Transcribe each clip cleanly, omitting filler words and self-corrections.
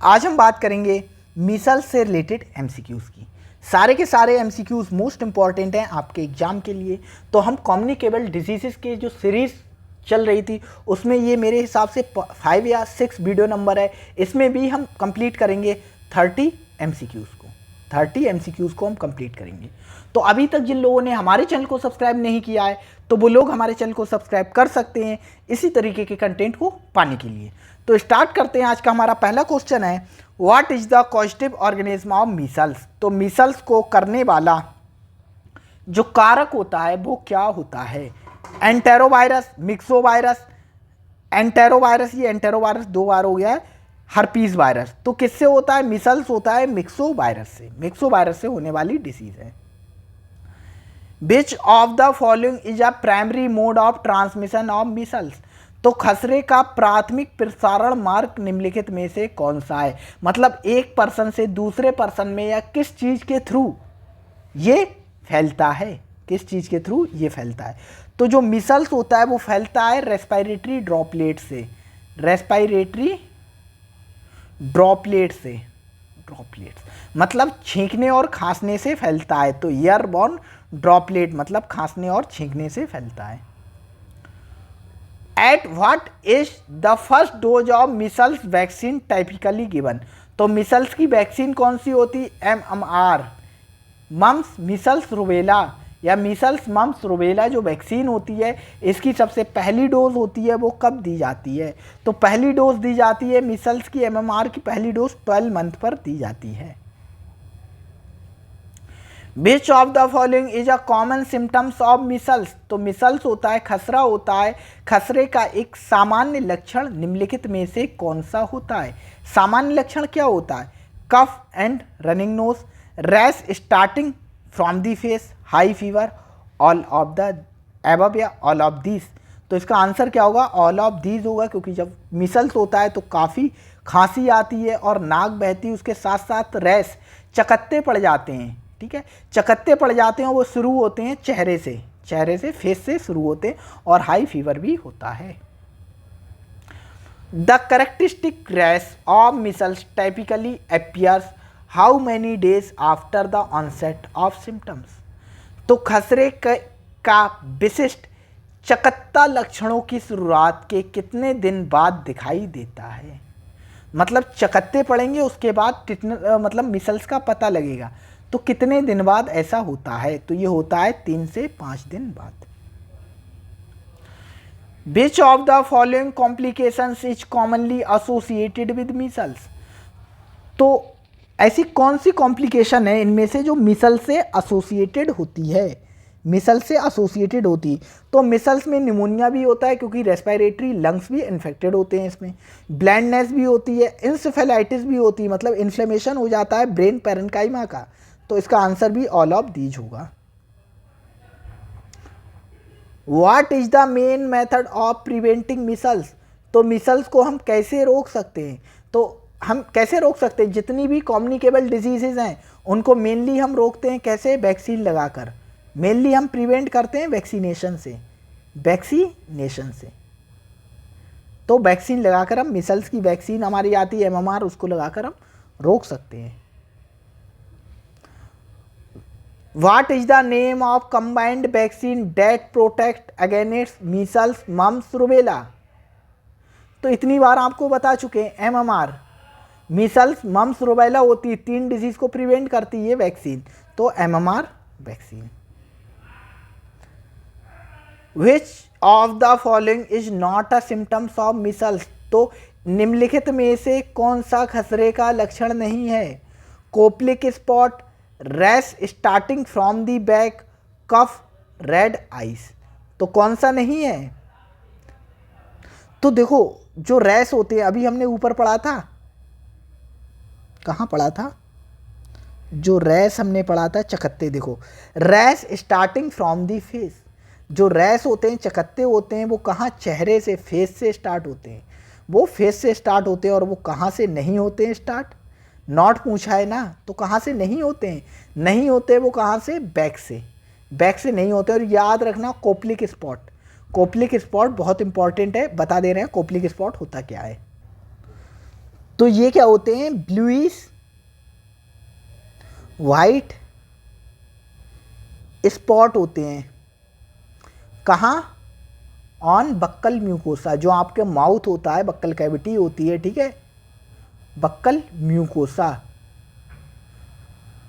आज हम बात करेंगे मीसल्स से रिलेटेड एमसीक्यूज़ की। सारे के सारे एमसीक्यूज़ मोस्ट इंपॉर्टेंट हैं आपके एग्जाम के लिए। तो हम कम्युनिकेबल डिजीज़ के जो सीरीज़ चल रही थी उसमें ये मेरे हिसाब से 5 या 6 वीडियो नंबर है। इसमें भी हम कंप्लीट करेंगे 30 एमसीक्यूज़ को। 30 एमसीक्यूज़ को हम कंप्लीट करेंगे। तो अभी तक जिन लोगों ने हमारे चैनल को सब्सक्राइब नहीं किया है तो वो लोग हमारे चैनल को सब्सक्राइब कर सकते हैं इसी तरीके के कंटेंट को पाने के लिए। तो स्टार्ट करते हैं। आज का हमारा पहला क्वेश्चन है, what is the causative organism of Meselson. तो मीसल्स को करने वाला जो कारक होता है वो क्या होता है? एंटेरोवायरस, मिक्सोवायरस। एंटेरोवायरस, ये एंटेरोवायरस 2 बार हो गया है। हर्पीज वायरस तो किससे होता है? मीसल्स होता है मिक्सोवायरस से। मिक्सोवायरस से होने वाली डिसीज है। Which of the following is a primary mode of transmission of Meselson. तो खसरे का प्राथमिक प्रसारण मार्ग निम्नलिखित में से कौन सा है? मतलब एक पर्सन से दूसरे पर्सन में या किस चीज के थ्रू ये फैलता है? किस चीज के थ्रू ये फैलता है? तो जो मीसल्स होता है वो फैलता है रेस्पिरेटरी ड्रॉपलेट से। रेस्पिरेटरी ड्रॉपलेट से। ड्रॉपलेट्स मतलब छींकने और खांसने से फैलता है। तो एयरबॉर्न ड्रॉपलेट मतलब खांसने और छींकने से फैलता है। At what is the first dose of measles vaccine typically given. तो मिसल्स की वैक्सीन कौन सी होती? MMR, मम्स मिसल्स रुबेला या मिसल्स मम्स रुबेला जो वैक्सीन होती है इसकी सबसे पहली डोज होती है वो कब दी जाती है? तो पहली डोज दी जाती है मिसल्स की MMR की पहली डोज 12 मंथ पर दी जाती है। Which of the following is a common symptoms of measles. तो मिसल्स होता है खसरा होता है। खसरे का एक सामान्य लक्षण निम्नलिखित में से कौन सा होता है? सामान्य लक्षण क्या होता है? Cough and running nose, rash starting from the face, high fever, all of the above या ऑल ऑफ दीज। तो इसका आंसर क्या होगा? ऑल ऑफ दीज होगा, क्योंकि जब मिसल्स होता है तो काफ़ी खांसी आती है और नाक बहती है, उसके साथ साथ रैश चकत्ते पड़ जाते हैं। ठीक है, चकत्ते पड़ जाते हैं। वो शुरू होते हैं चेहरे से फेस से शुरू होते हैं और हाई फीवर भी होता है। The characteristic rash of measles typically appears how many days after the onset of symptoms. तो खसरे का विशिष्ट चकत्ता लक्षणों की शुरुआत के कितने दिन बाद दिखाई देता है? मतलब चकत्ते पड़ेंगे उसके बाद मतलब मिसल्स का पता लगेगा। तो कितने दिन बाद ऐसा होता है? तो ये होता है 3 से 5 दिन बाद। Which of the following complications is commonly associated with micelles. तो ऐसी कौन सी कॉम्प्लिकेशन है इनमें से जो मिसल से एसोसिएटेड होती है? मिसल से एसोसिएटेड होती। तो मिसल्स में निमोनिया भी होता है क्योंकि रेस्पिरेटरी लंग्स भी इन्फेक्टेड होते हैं इसमें। ब्लाइंडनेस भी होती है, इंसेफेलाइटिस भी होती है, मतलब इन्फ्लेमेशन हो जाता है ब्रेन पैरेन्काइमा का। तो इसका आंसर भी ऑल ऑफ दीज होगा। What is the main method of preventing micelles. तो मिसल्स को हम कैसे रोक सकते हैं? तो हम कैसे रोक सकते हैं? जितनी भी कम्युनिकेबल डिजीजेज हैं उनको मेनली हम रोकते हैं कैसे? वैक्सीन लगाकर। मेनली हम प्रिवेंट करते हैं वैक्सीनेशन से। तो वैक्सीन लगाकर हम मिसल्स की वैक्सीन हमारी आती है MMR, उसको लगाकर हम रोक सकते हैं। What is the name of combined vaccine that protect against measles, mumps, rubella? तो इतनी बार आपको बता चुके हैं MMR, मीसल्स, मम्स, रुबेला होती है, 3 डिजीज को प्रिवेंट करती है वैक्सीन। तो MMR vaccine. Which of the following is not a symptoms of measles? तो निम्नलिखित में से कौन सा खसरे का लक्षण नहीं है? Koplik spot, rash starting from the back, cough, red eyes. तो कौन सा नहीं है? तो देखो जो रैश होते हैं अभी हमने ऊपर पढ़ा था, कहाँ पढ़ा था? जो रैश हमने पढ़ा था चकत्ते। देखो rash starting from the face. जो रैश होते हैं चकत्ते होते हैं वो कहाँ? चेहरे से, फेस से स्टार्ट होते हैं। वो फेस से स्टार्ट होते हैं और वो कहाँ से नहीं होते हैं स्टार्ट? नॉट पूछा है ना, तो कहाँ से नहीं होते हैं? नहीं होते वो कहाँ से? बैक से। बैक से नहीं होते। और याद रखना कोप्लिक स्पॉट, कोप्लिक स्पॉट बहुत इंपॉर्टेंट है, बता दे रहे हैं कोप्लिक स्पॉट होता क्या है। तो ये क्या होते हैं, ब्लूइश वाइट स्पॉट होते हैं। कहाँ, ऑन बक्कल म्यूकोसा, जो आपके माउथ होता है, बक्कल कैविटी होती है, ठीक है, बक्कल म्यूकोसा,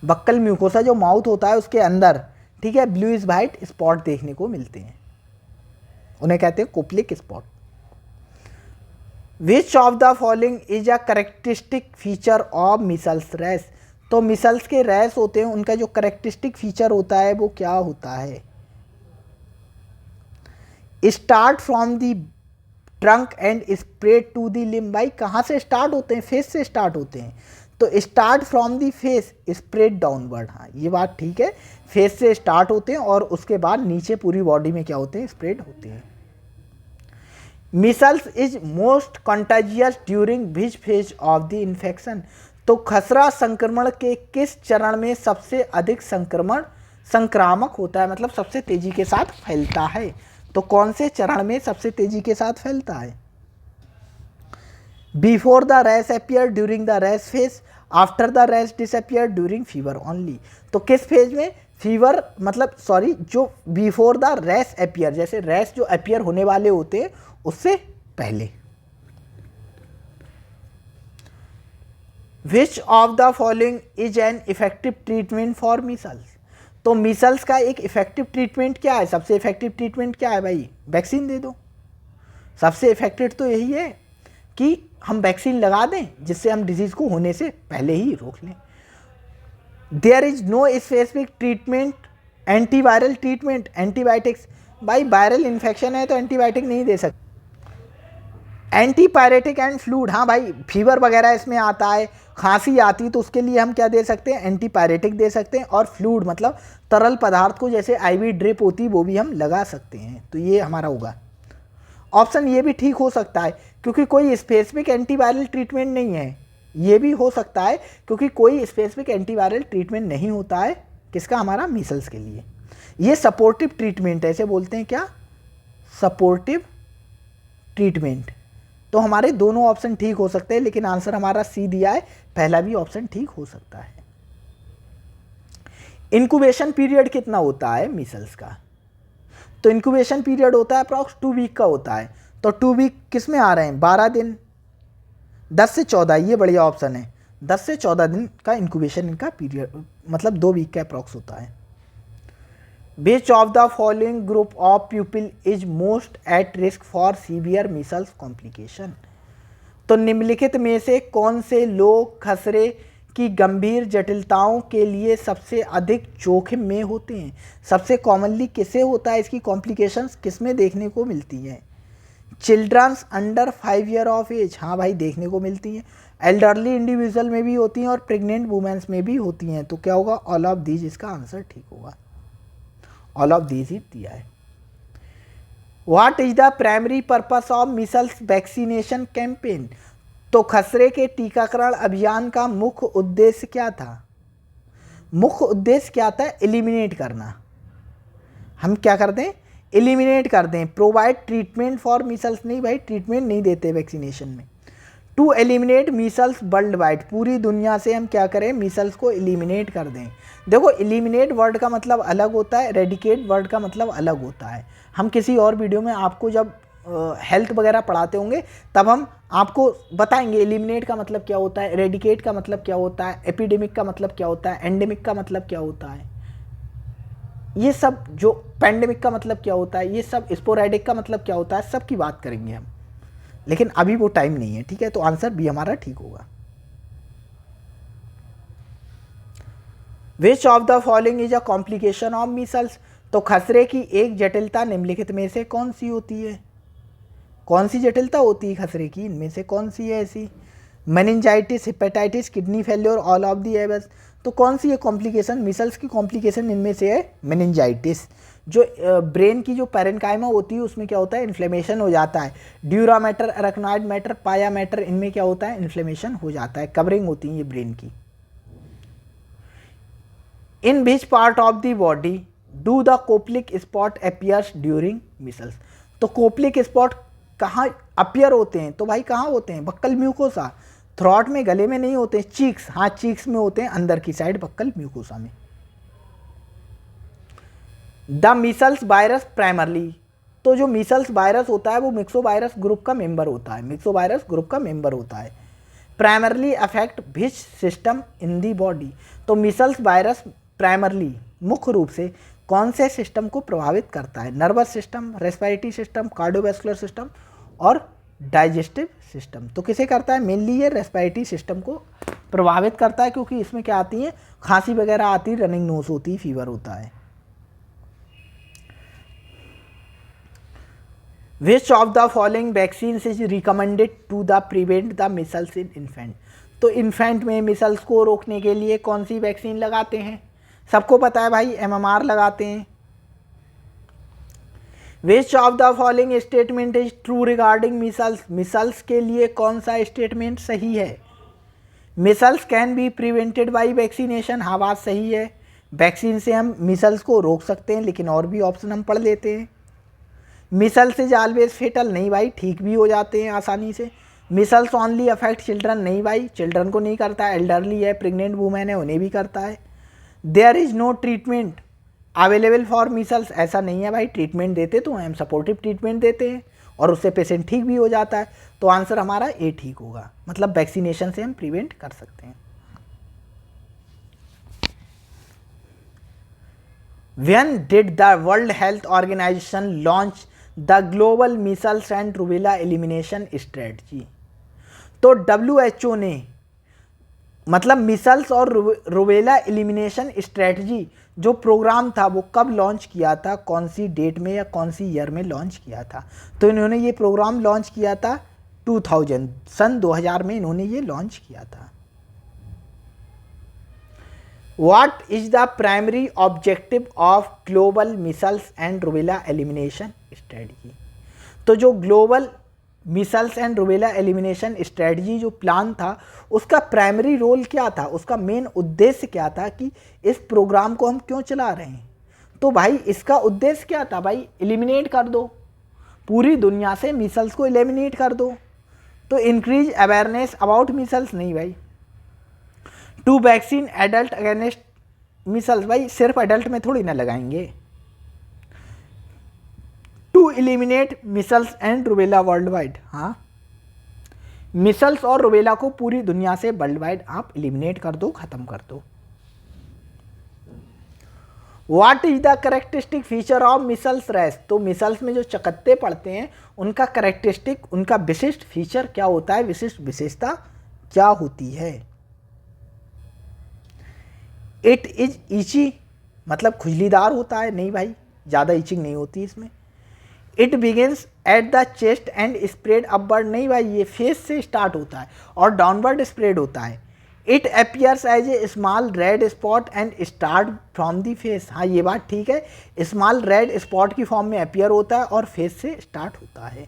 बक्कल म्यूकोसा जो माउथ होता है उसके अंदर, ठीक है, ब्लूइश वाइट स्पॉट देखने को मिलते हैं, उन्हें कहते हैं Koplik spot. Which of the following is a characteristic feature of micelles rash, तो मिसल्स के रैश होते हैं, उनका जो करेक्टरिस्टिक फीचर होता है वो क्या होता है, start from the trunk and spread to the limb, भाई कहाँ से स्टार्ट होते हैं, फेस से स्टार्ट होते हैं, तो start from the face spread downward, हाँ ये बात ठीक है, फेस से स्टार्ट होते हैं और उसके बाद नीचे पूरी बॉडी में क्या होते हैं, स्प्रेड होते हैं। Measles is most contagious during which phase of the infection, तो खसरा संक्रमण के किस चरण में सबसे अधिक संक्रामक होता है, मतलब सबसे तेजी के साथ फैलता है, तो कौन से चरण में सबसे तेजी के साथ फैलता है, before the rash appear during the rash phase, after the rash disappear during fever only, तो किस फेज में, फीवर मतलब सॉरी जो बिफोर द रैश अपियर, जैसे रैश जो अपियर होने वाले होते हैं उससे पहले। विच of the following is an effective treatment for micelles, तो मिसल्स का एक इफेक्टिव ट्रीटमेंट क्या है, सबसे इफेक्टिव ट्रीटमेंट क्या है भाई, वैक्सीन दे दो, सबसे इफेक्टिव तो यही है कि हम वैक्सीन लगा दें जिससे हम डिजीज को होने से पहले ही रोक लें। There is no specific treatment, antiviral treatment, antibiotics, भाई वायरल इन्फेक्शन है तो एंटीबायोटिक नहीं दे सकते। एंटीपायरेटिक एंड फ्लूइड, हाँ भाई फीवर वगैरह इसमें आता है, खांसी आती है तो उसके लिए हम क्या दे सकते हैं, एंटीपायरेटिक दे सकते हैं, और फ्लूइड मतलब तरल पदार्थ को जैसे आईवी ड्रिप होती है वो भी हम लगा सकते हैं, तो ये हमारा होगा। ऑप्शन ये भी ठीक हो सकता है क्योंकि कोई स्पेसिफिक एंटीवायरल ट्रीटमेंट नहीं है, ये भी हो सकता है क्योंकि कोई स्पेसिफिक एंटीवायरल ट्रीटमेंट नहीं होता है किसका, हमारा मीसल्स के लिए, ये सपोर्टिव ट्रीटमेंट है, ऐसे बोलते हैं क्या, सपोर्टिव ट्रीटमेंट। तो हमारे दोनों ऑप्शन ठीक हो सकते हैं, लेकिन आंसर हमारा सी दिया है, पहला भी ऑप्शन ठीक हो सकता है। इंक्यूबेशन पीरियड कितना होता है मीसल्स का, तो इंक्यूबेशन पीरियड होता है अप्रॉक्स 2 वीक का होता है, तो 2 वीक किस में आ रहे हैं, 12 दिन, 10 से 14, ये बढ़िया ऑप्शन है, 10 से 14 दिन का इंक्यूबेशन इनका पीरियड, मतलब 2 वीक का अप्रॉक्स होता है। Which of the following group of pupil is most at risk for severe measles complication, तो निम्नलिखित में से कौन से लोग खसरे की गंभीर जटिलताओं के लिए सबसे अधिक जोखिम में होते हैं, सबसे कॉमनली किसे होता है, इसकी कॉम्प्लिकेशंस किस में देखने को मिलती हैं, childrens under 5 year of age, हाँ भाई देखने को मिलती हैं, एल्डरली इंडिविजुअल में भी होती हैं और प्रेग्नेंट वुमेन्स में भी होती हैं, तो क्या होगा, ऑल ऑफ दीज, इसका आंसर ठीक होगा, ऑल ऑफ दीज ही दिया है। What is the primary purpose of Meselson vaccination campaign, तो खसरे के टीकाकरण अभियान का मुख्य उद्देश्य क्या था, मुख्य उद्देश्य क्या था, एलिमिनेट करना, हम क्या कर दें, एलिमिनेट कर दें, प्रोवाइड ट्रीटमेंट फॉर मीसल्स नहीं भाई, ट्रीटमेंट नहीं देते वैक्सीनेशन में, to eliminate measles worldwide, पूरी दुनिया से हम क्या करें, मीसल्स को एलिमिनेट कर दें। देखो एलिमिनेट वर्ड का मतलब अलग होता है, रेडिकेट वर्ड का मतलब अलग होता है, हम किसी और वीडियो में आपको जब हेल्थ वगैरह पढ़ाते होंगे तब हम आपको बताएंगे एलिमिनेट का मतलब क्या होता है, रेडिकेट का मतलब क्या होता है, एपिडेमिक का मतलब क्या होता है, एंडेमिक का मतलब क्या होता है, ये सब जो पैंडेमिक का मतलब क्या होता है, ये सब स्पोरेडिक का मतलब क्या होता है, सब की बात करेंगे हम, लेकिन अभी वो टाइम नहीं है, ठीक है, तो आंसर बी हमारा ठीक होगा। विच of the following is a complication of Meselson, तो खसरे की एक जटिलता निम्नलिखित में से कौन सी होती है, कौन सी जटिलता होती है खसरे की, इनमें से कौन सी है ऐसी, meningitis, hepatitis, kidney failure, all of the above, तो कौन सी है कॉम्प्लिकेशन, मिसल्स की कॉम्प्लिकेशन इनमें से है मेनिंजाइटिस, जो ब्रेन की जो पैरेन्काइमा होती है उसमें क्या होता है, इन्फ्लेमेशन हो जाता है, ड्यूरा मैटर, अरेक्नॉइड मैटर, पाया मैटर, इनमें क्या होता है, इन्फ्लेमेशन हो जाता है, कवरिंग होती है ये ब्रेन की। In which part of the body do the Koplik spot appears during measles, तो कोप्लिक स्पॉट कहाँ अपीयर होते हैं, तो भाई कहाँ होते हैं, बक्कल म्यूकोसा, थ्रॉट में, गले में नहीं होते, चीक्स, हाँ चीक्स में होते हैं, अंदर की साइड बक्कल म्यूकोसा में। द मीसल्स वायरस प्राइमरली, तो जो मीसल्स वायरस होता है वो मिक्सोवायरस ग्रुप का मेंबर होता है, मिक्सोवायरस ग्रुप का मेंबर होता है। Primarily affect which system in the body, तो मीसल्स वायरस प्राइमरली मुख्य रूप से कौन से सिस्टम को प्रभावित करता है? Nervous system, respiratory system, cardiovascular system और डाइजेस्टिव सिस्टम। तो किसे करता है? मेनली ये रेस्पिरेटरी सिस्टम को प्रभावित करता है, क्योंकि इसमें क्या आती है, खांसी वगैरह आती है, रनिंग नोज होती है, फीवर होता है। Which of the following vaccine is recommended to the prevent the measles in infant, तो इन्फेंट में मिसल्स को रोकने के लिए कौन सी वैक्सीन लगाते हैं? सबको पता है भाई, MMR लगाते हैं। विच of the following statement is true regarding micelles, micelles के लिए कौन सा स्टेटमेंट सही है? Micelles can be prevented by vaccination, हाँ बात सही है, वैक्सीन से हम मिसल्स को रोक सकते हैं, लेकिन और भी ऑप्शन हम पढ़ लेते हैं। मिसल्स इज ऑलवेज फेटल, नहीं भाई, ठीक भी हो जाते हैं आसानी से। मिसल्स ओनली अफेक्ट चिल्ड्रन, नहीं भाई, चिल्ड्रन को नहीं करता, एल्डरली है, प्रेग्नेंट वुमेन है, उन्हें भी करता है। There is no treatment available for measles, ऐसा नहीं है भाई, ट्रीटमेंट देते तो हम सपोर्टिव ट्रीटमेंट देते हैं और उससे पेशेंट ठीक भी हो जाता है। तो आंसर हमारा ए ठीक होगा, मतलब वैक्सीनेशन से हम प्रिवेंट कर सकते हैं। When did the World Health Organization launch the global measles and rubella elimination strategy, तो WHO ने मतलब मिसल्स और रूबेला एलिमिनेशन स्ट्रेटजी जो प्रोग्राम था वो कब लॉन्च किया था, कौन सी डेट में या कौन सी ईयर में लॉन्च किया था? तो इन्होंने ये प्रोग्राम लॉन्च किया था 2000, सन 2000 में इन्होंने ये लॉन्च किया था। What is the primary objective of global measles and rubella elimination strategy? तो जो global micelles and rubella elimination strategy जो प्लान था, उसका प्राइमरी रोल क्या था, उसका मेन उद्देश्य क्या था कि इस प्रोग्राम को हम क्यों चला रहे हैं? तो भाई इसका उद्देश्य क्या था भाई? एलिमिनेट कर दो, पूरी दुनिया से मिसल्स को एलिमिनेट कर दो। तो इंक्रीज अवेयरनेस अबाउट मिसल्स, नहीं भाई। To vaccine adult against measles, भाई सिर्फ एडल्ट में थोड़ी ना लगाएंगे। To eliminate measles and rubella worldwide, हाँ मिसल्स और रूबेला को पूरी दुनिया से वर्ल्ड वाइड आप एलिमिनेट कर दो, खत्म कर दो। What is the characteristic feature of micelles rash, तो मिसल्स में जो चकत्ते पड़ते हैं उनका करेक्टरिस्टिक, उनका विशिष्ट फीचर क्या होता है, विशिष्ट विशेषता क्या होती है? इट इज ईची, मतलब खुजलीदार होता है, नहीं भाई ज़्यादा ईचिंग नहीं होती इसमें। It begins at the chest and spread upward, नहीं भाई ये फेस से स्टार्ट होता है और डाउनवर्ड स्प्रेड होता है। It appears as a small red spot and start from the face, हाँ ये बात ठीक है, स्मॉल रेड स्पॉट की फॉर्म में अपीयर होता है और फेस से स्टार्ट होता है।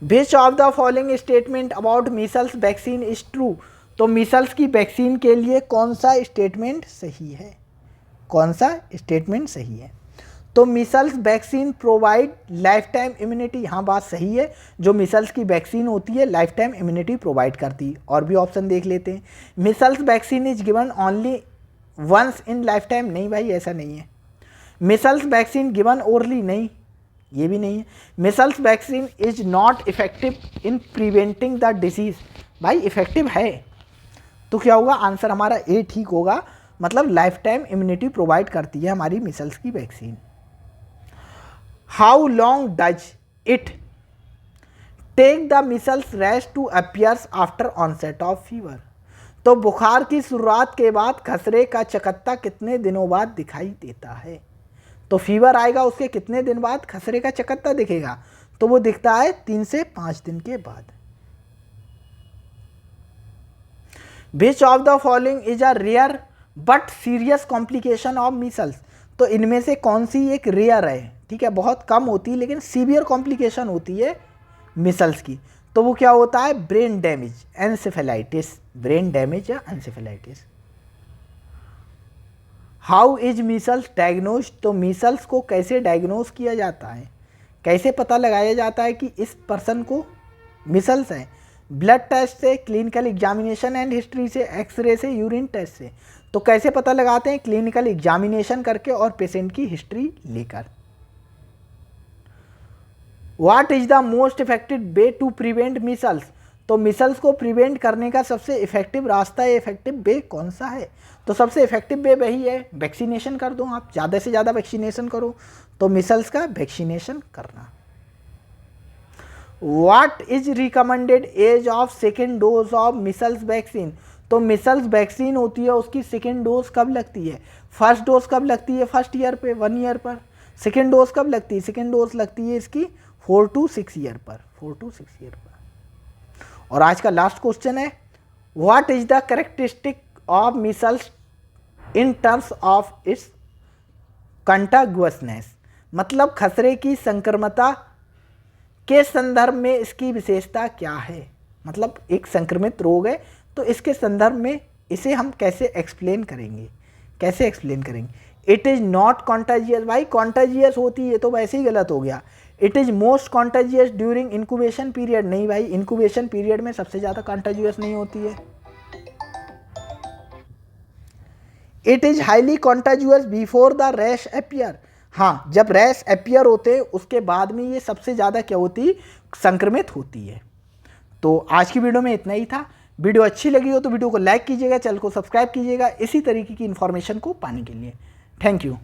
Which of the following statement about measles vaccine is true, तो मीसल्स की वैक्सीन के लिए कौन सा स्टेटमेंट सही है, कौन सा स्टेटमेंट सही है? तो measles vaccine provide life time immunity, हाँ बात सही है, जो मिसल्स की वैक्सीन होती है लाइफ टाइम इम्यूनिटी प्रोवाइड करती है। और भी ऑप्शन देख लेते हैं। Measles vaccine is given only once in lifetime, नहीं भाई ऐसा नहीं है। मिसल्स वैक्सीन गिवन ओरली, नहीं ये भी नहीं है। Micelles vaccine is not effective in preventing the disease, भाई इफेक्टिव है, तो क्या होगा आंसर हमारा ए ठीक होगा, मतलब लाइफ टाइम इम्यूनिटी प्रोवाइड करती है हमारी मिसल्स की vaccine. How long does it take the measles rash to appears after onset of fever, तो बुखार की शुरुआत के बाद खसरे का चकत्ता कितने दिनों बाद दिखाई देता है? तो फीवर आएगा उसके कितने दिन बाद खसरे का चकत्ता दिखेगा? तो वो दिखता है 3 से 5 दिन के बाद। Which of the following is a rare but serious complication of measles, तो इनमें से कौन सी एक रेयर है, ठीक है, बहुत कम होती है लेकिन सीवियर कॉम्प्लिकेशन होती है मिसल्स की। तो वो क्या होता है? Brain damage, encephalitis, brain damage या encephalitis. How is measles diagnose, तो मिसल्स को कैसे डायग्नोज किया जाता है, कैसे पता लगाया जाता है कि इस पर्सन को मिसल्स है। ब्लड टेस्ट से, क्लिनिकल एग्जामिनेशन एंड हिस्ट्री से, एक्सरे से, यूरिन टेस्ट से। तो कैसे पता लगाते हैं? क्लिनिकल एग्जामिनेशन करके और पेशेंट की हिस्ट्री लेकर। What is the most effective way to prevent measles? तो मिसल्स को प्रिवेंट करने का सबसे इफेक्टिव रास्ता या इफेक्टिव वे कौन सा है? तो सबसे इफेक्टिव वे वही है, वैक्सीनेशन कर दो, आप ज़्यादा से ज़्यादा वैक्सीनेशन करो। तो मिसल्स का वैक्सीनेशन करना। What is recommended age of second dose of measles vaccine? तो मिसल्स वैक्सीन होती है, उसकी सेकेंड डोज कब लगती है? फर्स्ट डोज कब लगती है? फर्स्ट ईयर पे, 1 ईयर पर। सेकेंड डोज कब लगती है? सेकेंड डोज लगती है इसकी 4 to 6 ईयर पर, 4 to 6 ईयर पर। और आज का लास्ट क्वेश्चन है, what is the characteristic of measles in terms of its contagiousness? मतलब खसरे की संक्रमता के संदर्भ में इसकी विशेषता क्या है? मतलब एक संक्रमित रोग है, तो इसके संदर्भ में इसे हम कैसे एक्सप्लेन करेंगे? कैसे एक्सप्लेन करेंगे? It is not contagious. भाई कॉन्टाजियस होती है तो वैसे ही गलत हो गया। It is most contagious during incubation period. नहीं भाई, इंक्यूबेशन पीरियड में सबसे ज़्यादा कॉन्टाजियस नहीं होती है। It is highly contagious before the rash appear. हाँ, जब रैश अपीयर होते हैं उसके बाद में ये सबसे ज़्यादा क्या होती, संक्रमित होती है। तो आज की वीडियो में इतना ही था। वीडियो अच्छी लगी हो तो वीडियो को लाइक कीजिएगा, चैनल को सब्सक्राइब कीजिएगा इसी तरीके की इन्फॉर्मेशन को पाने के लिए। Thank you.